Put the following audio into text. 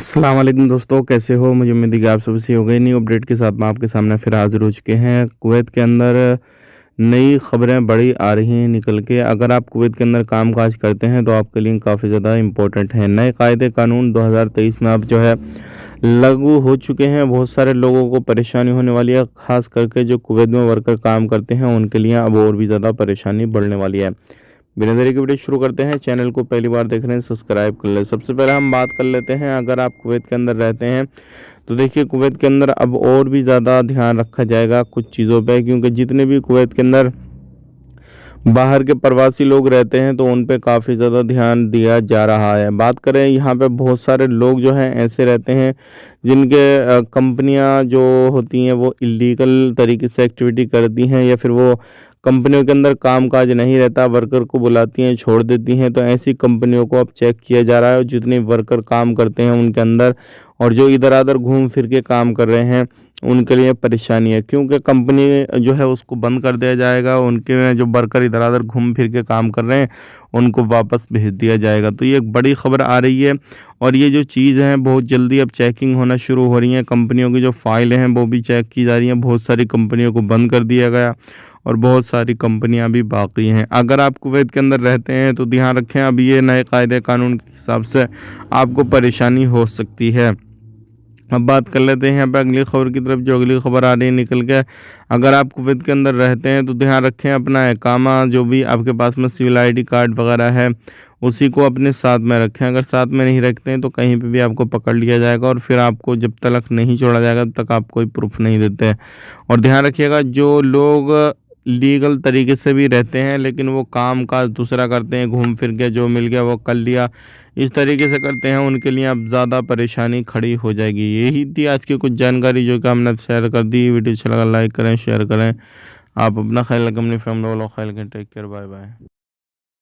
अस्सलाम वालेकुम दोस्तों, कैसे हो? मुझे उम्मीद है कि आप सब सही हो गए। न्यू अपडेट के साथ मैं आपके सामने फिर हाजिर हो चुके हैं। कुवैत के अंदर नई खबरें बड़ी आ रही हैं निकल के। अगर आप कुवैत के अंदर काम-काज करते हैं तो आपके लिए काफ़ी ज़्यादा इम्पोर्टेंट है। नए कायदे कानून 2023 में अब जो है लागू हो चुके हैं। बहुत सारे लोगों को परेशानी होने वाली है, ख़ास करके जो कुवैत में वर्कर काम करते हैं उनके लिए अब और भी ज़्यादा परेशानी बढ़ने वाली है। बिना देरी के वीडियो शुरू करते हैं। चैनल को पहली बार देख रहे हैं, सब्सक्राइब कर लें। सबसे पहले हम बात कर लेते हैं, अगर आप कुवैत के अंदर रहते हैं तो देखिए कुवैत के अंदर अब और भी ज़्यादा ध्यान रखा जाएगा कुछ चीज़ों पे, क्योंकि जितने भी कुवैत के अंदर बाहर के प्रवासी लोग रहते हैं तो उन पे काफ़ी ज़्यादा ध्यान दिया जा रहा है। बात करें यहाँ पे बहुत सारे लोग जो हैं ऐसे रहते हैं जिनके कंपनियां जो होती हैं वो इलीगल तरीके से एक्टिविटी करती हैं, या फिर वो कंपनियों के अंदर कामकाज नहीं रहता, वर्कर को बुलाती हैं छोड़ देती हैं। तो ऐसी कंपनियों को अब चेक किया जा रहा है, जितने वर्कर काम करते हैं उनके अंदर, और जो इधर उधर घूम फिर के काम कर रहे हैं उनके लिए परेशानी है, क्योंकि कंपनी जो है उसको बंद कर दिया जाएगा। उनके जो वर्कर इधर उधर घूम फिर के काम कर रहे हैं उनको वापस भेज दिया जाएगा। तो ये एक बड़ी खबर आ रही है, और ये जो चीज़ है बहुत जल्दी अब चेकिंग होना शुरू हो रही है। कंपनियों की जो फाइलें हैं वो भी चेक की जा रही हैं। बहुत सारी कंपनियों को बंद कर दिया गया और बहुत सारी कंपनियां भी बाकी हैं। अगर आप कुवैत के अंदर रहते हैं तो ध्यान रखें, अब ये नए कायदे कानून के हिसाब से आपको परेशानी हो सकती है। अब बात कर लेते हैं यहाँ पे अगली खबर की तरफ। जो अगली खबर आ रही है निकल के, अगर आप कुवैत के अंदर रहते हैं तो ध्यान रखें, अपना इकामा जो भी आपके पास में सिविल आईडी कार्ड वगैरह है उसी को अपने साथ में रखें। अगर साथ में नहीं रखते हैं तो कहीं पे भी आपको पकड़ लिया जाएगा, और फिर आपको जब तक नहीं छोड़ा जाएगा तब तक आप कोई प्रूफ नहीं देते हैं। और ध्यान रखिएगा, जो लोग लीगल तरीके से भी रहते हैं लेकिन वो काम काज दूसरा करते हैं, घूम फिर के जो मिल गया वो कर लिया, इस तरीके से करते हैं, उनके लिए अब ज़्यादा परेशानी खड़ी हो जाएगी। यही थी आज की कुछ जानकारी जो कि हमने शेयर कर दी। वीडियो अच्छा लगा लाइक करें, शेयर करें। आप अपना ख्याल रखें, अपनी फैमिली वालों का ख्याल रखें। Take care, bye bye.